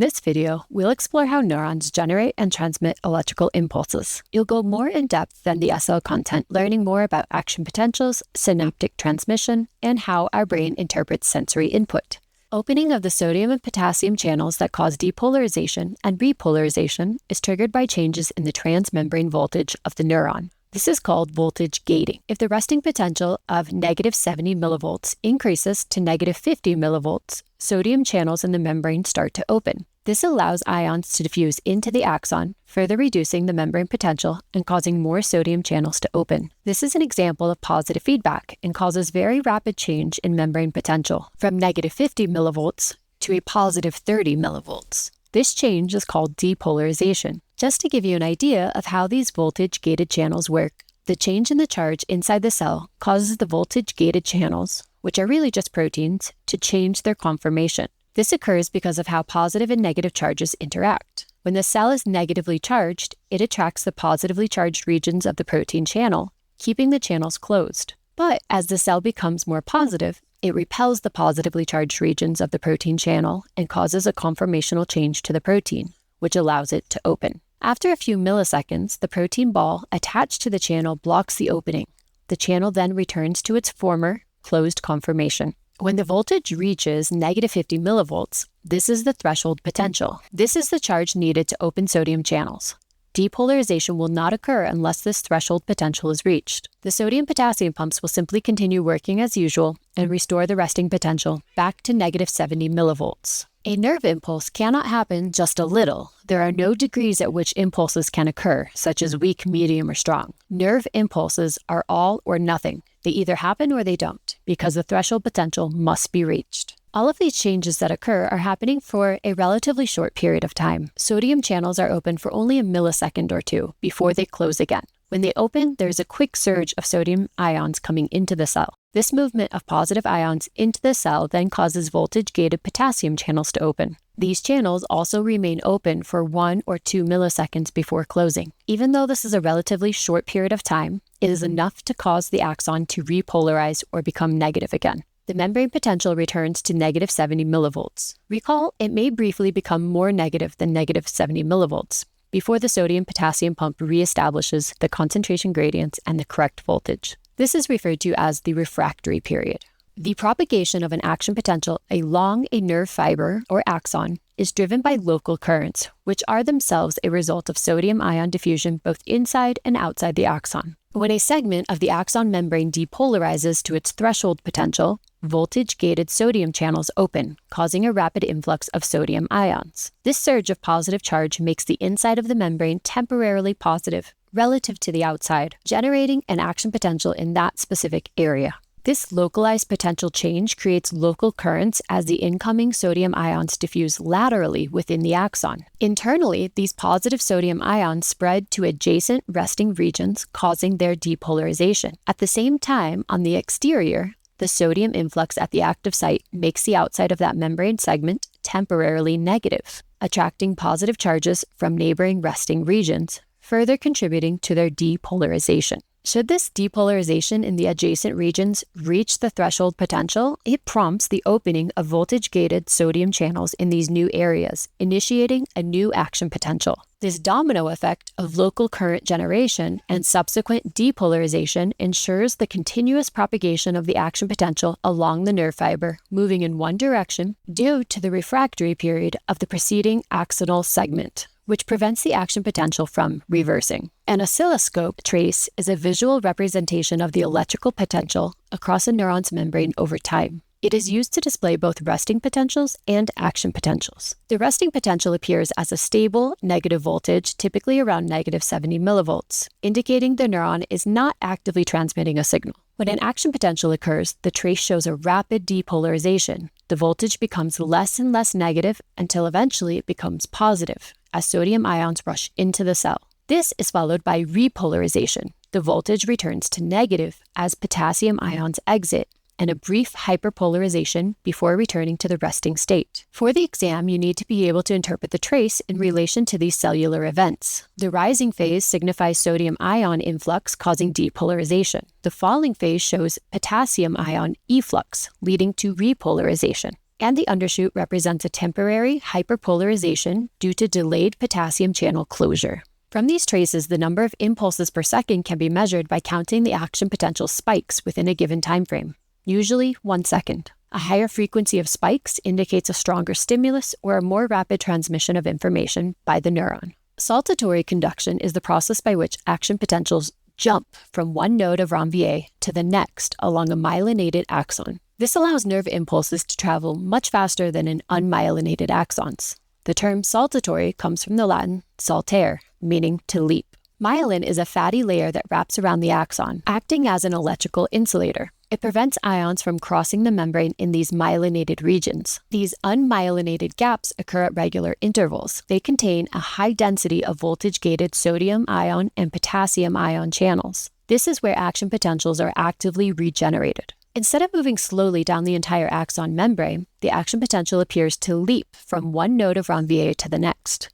In this video, we'll explore how neurons generate and transmit electrical impulses. You'll go more in depth than the SL content, learning more about action potentials, synaptic transmission, and how our brain interprets sensory input. Opening of the sodium and potassium channels that cause depolarization and repolarization is triggered by changes in the transmembrane voltage of the neuron. This is called voltage gating. If the resting potential of negative 70 millivolts increases to negative 50 millivolts, sodium channels in the membrane start to open. This allows ions to diffuse into the axon, further reducing the membrane potential and causing more sodium channels to open. This is an example of positive feedback and causes very rapid change in membrane potential, from negative 50 millivolts to a positive 30 millivolts. This change is called depolarization. Just to give you an idea of how these voltage-gated channels work, the change in the charge inside the cell causes the voltage-gated channels, which are really just proteins, to change their conformation. This occurs because of how positive and negative charges interact. When the cell is negatively charged, it attracts the positively charged regions of the protein channel, keeping the channels closed. But as the cell becomes more positive, it repels the positively charged regions of the protein channel and causes a conformational change to the protein, which allows it to open. After a few milliseconds, the protein ball attached to the channel blocks the opening. The channel then returns to its former closed conformation. When the voltage reaches negative 50 millivolts, this is the threshold potential. This is the charge needed to open sodium channels. Depolarization will not occur unless this threshold potential is reached. The sodium-potassium pumps will simply continue working as usual and restore the resting potential back to negative 70 millivolts. A nerve impulse cannot happen just a little. There are no degrees at which impulses can occur, such as weak, medium, or strong. Nerve impulses are all or nothing. They either happen or they don't, because the threshold potential must be reached. All of these changes that occur are happening for a relatively short period of time. Sodium channels are open for only a millisecond or two before they close again. When they open, there's a quick surge of sodium ions coming into the cell. This movement of positive ions into the cell then causes voltage-gated potassium channels to open. These channels also remain open for 1 or 2 milliseconds before closing. Even though this is a relatively short period of time, it is enough to cause the axon to repolarize or become negative again. The membrane potential returns to negative 70 millivolts. Recall, it may briefly become more negative than negative 70 millivolts before the sodium-potassium pump reestablishes the concentration gradients and the correct voltage. This is referred to as the refractory period. The propagation of an action potential along a nerve fiber or axon is driven by local currents, which are themselves a result of sodium ion diffusion both inside and outside the axon. When a segment of the axon membrane depolarizes to its threshold potential, voltage-gated sodium channels open, causing a rapid influx of sodium ions. This surge of positive charge makes the inside of the membrane temporarily positive relative to the outside, generating an action potential in that specific area. This localized potential change creates local currents as the incoming sodium ions diffuse laterally within the axon. Internally, these positive sodium ions spread to adjacent resting regions, causing their depolarization. At the same time, on the exterior, the sodium influx at the active site makes the outside of that membrane segment temporarily negative, attracting positive charges from neighboring resting regions, further contributing to their depolarization. Should this depolarization in the adjacent regions reach the threshold potential, it prompts the opening of voltage-gated sodium channels in these new areas, initiating a new action potential. This domino effect of local current generation and subsequent depolarization ensures the continuous propagation of the action potential along the nerve fiber, moving in one direction due to the refractory period of the preceding axonal segment, which prevents the action potential from reversing. An oscilloscope trace is a visual representation of the electrical potential across a neuron's membrane over time. It is used to display both resting potentials and action potentials. The resting potential appears as a stable negative voltage, typically around negative 70 millivolts, indicating the neuron is not actively transmitting a signal. When an action potential occurs, the trace shows a rapid depolarization. The voltage becomes less and less negative until eventually it becomes positive, as sodium ions rush into the cell. This is followed by repolarization. The voltage returns to negative as potassium ions exit, and a brief hyperpolarization before returning to the resting state. For the exam, you need to be able to interpret the trace in relation to these cellular events. The rising phase signifies sodium ion influx causing depolarization. The falling phase shows potassium ion efflux, leading to repolarization. and the undershoot represents a temporary hyperpolarization due to delayed potassium channel closure. From these traces, the number of impulses per second can be measured by counting the action potential spikes within a given time frame, usually 1 second. A higher frequency of spikes indicates a stronger stimulus or a more rapid transmission of information by the neuron. Saltatory conduction is the process by which action potentials jump from one node of Ranvier to the next along a myelinated axon. This allows nerve impulses to travel much faster than in unmyelinated axons. The term saltatory comes from the Latin saltare, meaning to leap. Myelin is a fatty layer that wraps around the axon, acting as an electrical insulator. It prevents ions from crossing the membrane in these myelinated regions. These unmyelinated gaps occur at regular intervals. They contain a high density of voltage-gated sodium ion and potassium ion channels. This is where action potentials are actively regenerated. Instead of moving slowly down the entire axon membrane, the action potential appears to leap from one node of Ranvier to the next.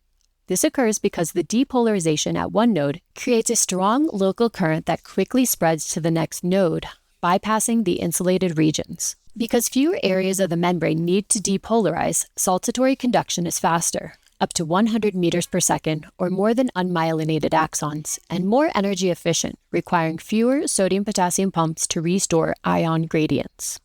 This occurs because the depolarization at one node creates a strong local current that quickly spreads to the next node, bypassing the insulated regions. Because fewer areas of the membrane need to depolarize, saltatory conduction is faster, up to 100 meters per second or more than unmyelinated axons, and more energy efficient, requiring fewer sodium-potassium pumps to restore ion gradients.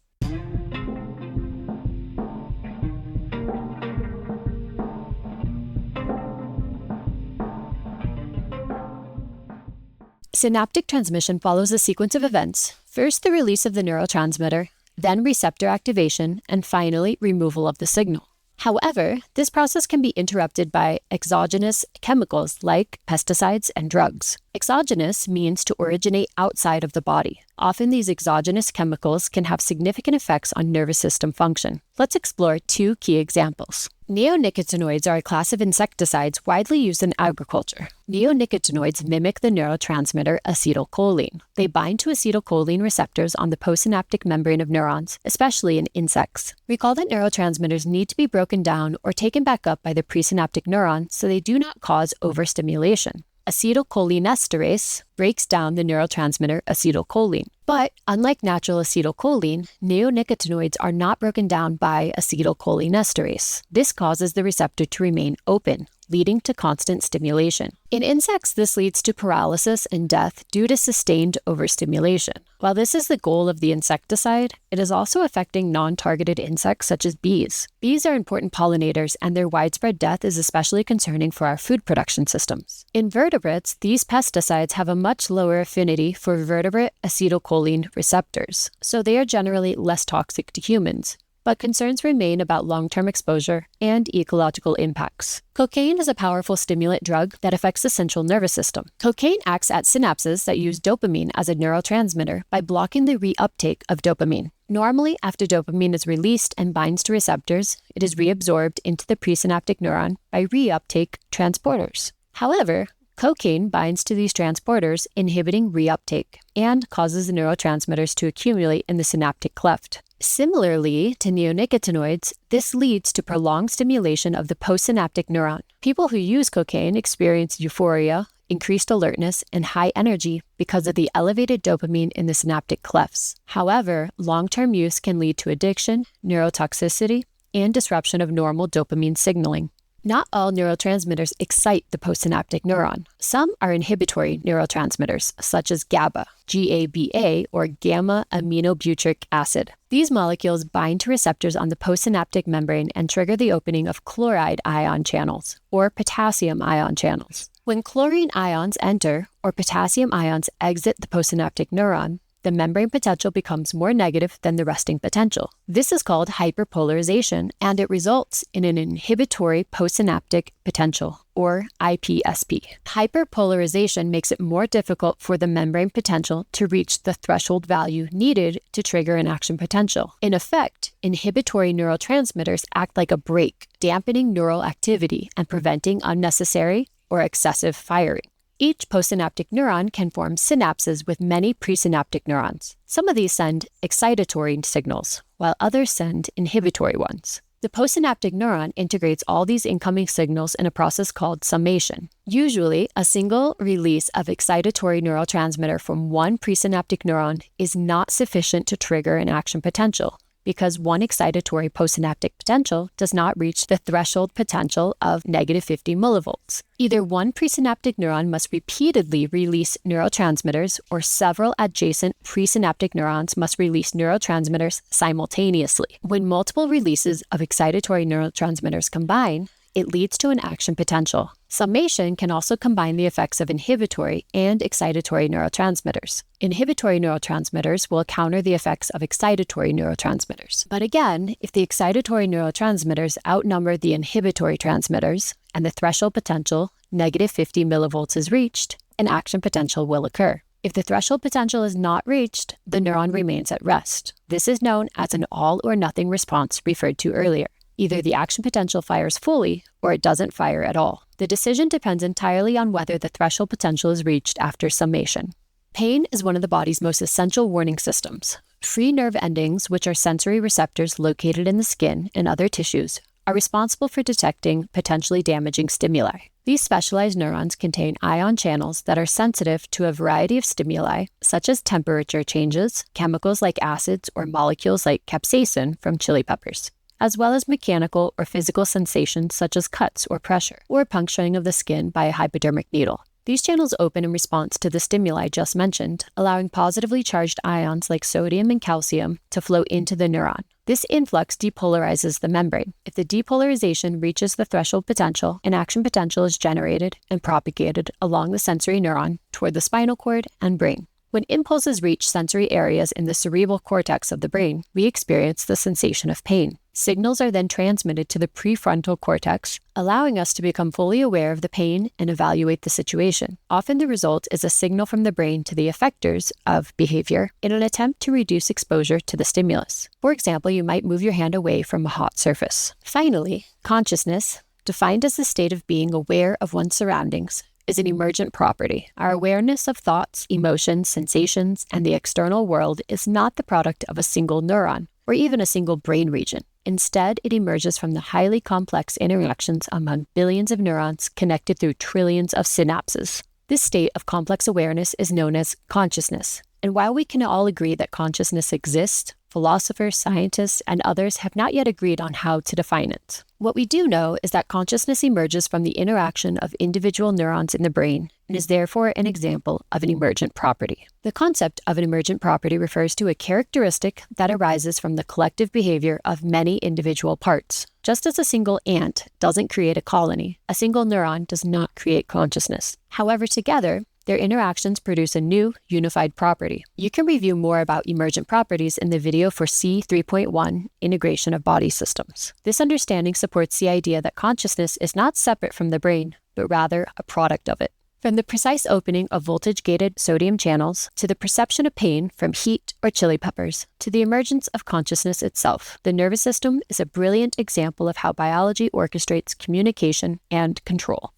Synaptic transmission follows a sequence of events. First, the release of the neurotransmitter, then receptor activation, and finally, removal of the signal. However, this process can be interrupted by exogenous chemicals like pesticides and drugs. Exogenous means to originate outside of the body. Often these exogenous chemicals can have significant effects on nervous system function. Let's explore 2 key examples. Neonicotinoids are a class of insecticides widely used in agriculture. Neonicotinoids mimic the neurotransmitter acetylcholine. They bind to acetylcholine receptors on the postsynaptic membrane of neurons, especially in insects. Recall that neurotransmitters need to be broken down or taken back up by the presynaptic neuron so they do not cause overstimulation. Acetylcholinesterase breaks down the neurotransmitter acetylcholine. But unlike natural acetylcholine, neonicotinoids are not broken down by acetylcholinesterase. This causes the receptor to remain open, leading to constant stimulation. In insects, this leads to paralysis and death due to sustained overstimulation. While this is the goal of the insecticide, it is also affecting non-targeted insects such as bees. Bees are important pollinators, and their widespread death is especially concerning for our food production systems. In vertebrates, these pesticides have a much lower affinity for vertebrate acetylcholine receptors, so they are generally less toxic to humans. But concerns remain about long-term exposure and ecological impacts. Cocaine is a powerful stimulant drug that affects the central nervous system. Cocaine acts at synapses that use dopamine as a neurotransmitter by blocking the reuptake of dopamine. Normally, after dopamine is released and binds to receptors, it is reabsorbed into the presynaptic neuron by reuptake transporters. However, cocaine binds to these transporters, inhibiting reuptake, and causes the neurotransmitters to accumulate in the synaptic cleft. Similarly to neonicotinoids, this leads to prolonged stimulation of the postsynaptic neuron. People who use cocaine experience euphoria, increased alertness, and high energy because of the elevated dopamine in the synaptic clefts. However, long-term use can lead to addiction, neurotoxicity, and disruption of normal dopamine signaling. Not all neurotransmitters excite the postsynaptic neuron. Some are inhibitory neurotransmitters, such as GABA, GABA, or gamma-aminobutyric acid. These molecules bind to receptors on the postsynaptic membrane and trigger the opening of chloride ion channels, or potassium ion channels. When chlorine ions enter, or potassium ions exit the postsynaptic neuron, the membrane potential becomes more negative than the resting potential. This is called hyperpolarization, and it results in an inhibitory postsynaptic potential, or IPSP. Hyperpolarization makes it more difficult for the membrane potential to reach the threshold value needed to trigger an action potential. In effect, inhibitory neurotransmitters act like a brake, dampening neural activity and preventing unnecessary or excessive firing. Each postsynaptic neuron can form synapses with many presynaptic neurons. Some of these send excitatory signals, while others send inhibitory ones. The postsynaptic neuron integrates all these incoming signals in a process called summation. Usually, a single release of excitatory neurotransmitter from one presynaptic neuron is not sufficient to trigger an action potential. because one excitatory postsynaptic potential does not reach the threshold potential of -50 millivolts. Either one presynaptic neuron must repeatedly release neurotransmitters, or several adjacent presynaptic neurons must release neurotransmitters simultaneously. When multiple releases of excitatory neurotransmitters combine, it leads to an action potential. Summation can also combine the effects of inhibitory and excitatory neurotransmitters. Inhibitory neurotransmitters will counter the effects of excitatory neurotransmitters. But again, if the excitatory neurotransmitters outnumber the inhibitory transmitters and the threshold potential, -50 millivolts, is reached, an action potential will occur. If the threshold potential is not reached, the neuron remains at rest. This is known as an all-or-nothing response referred to earlier. Either the action potential fires fully or it doesn't fire at all. The decision depends entirely on whether the threshold potential is reached after summation. Pain is one of the body's most essential warning systems. Free nerve endings, which are sensory receptors located in the skin and other tissues, are responsible for detecting potentially damaging stimuli. These specialized neurons contain ion channels that are sensitive to a variety of stimuli, such as temperature changes, chemicals like acids, or molecules like capsaicin from chili peppers, as well as mechanical or physical sensations such as cuts or pressure, or puncturing of the skin by a hypodermic needle. These channels open in response to the stimuli just mentioned, allowing positively charged ions like sodium and calcium to flow into the neuron. This influx depolarizes the membrane. If the depolarization reaches the threshold potential, an action potential is generated and propagated along the sensory neuron toward the spinal cord and brain. When impulses reach sensory areas in the cerebral cortex of the brain, we experience the sensation of pain. Signals are then transmitted to the prefrontal cortex, allowing us to become fully aware of the pain and evaluate the situation. Often the result is a signal from the brain to the effectors of behavior in an attempt to reduce exposure to the stimulus. For example, you might move your hand away from a hot surface. Finally, consciousness, defined as the state of being aware of one's surroundings, is an emergent property. Our awareness of thoughts, emotions, sensations, and the external world is not the product of a single neuron or even a single brain region. Instead, it emerges from the highly complex interactions among billions of neurons connected through trillions of synapses. This state of complex awareness is known as consciousness. And while we can all agree that consciousness exists, philosophers, scientists, and others have not yet agreed on how to define it. What we do know is that consciousness emerges from the interaction of individual neurons in the brain and is therefore an example of an emergent property. The concept of an emergent property refers to a characteristic that arises from the collective behavior of many individual parts. Just as a single ant doesn't create a colony, a single neuron does not create consciousness. However, together, their interactions produce a new, unified property. You can review more about emergent properties in the video for C2.2, Integration of Body Systems. This understanding supports the idea that consciousness is not separate from the brain, but rather a product of it. From the precise opening of voltage-gated sodium channels, to the perception of pain from heat or chili peppers, to the emergence of consciousness itself, the nervous system is a brilliant example of how biology orchestrates communication and control.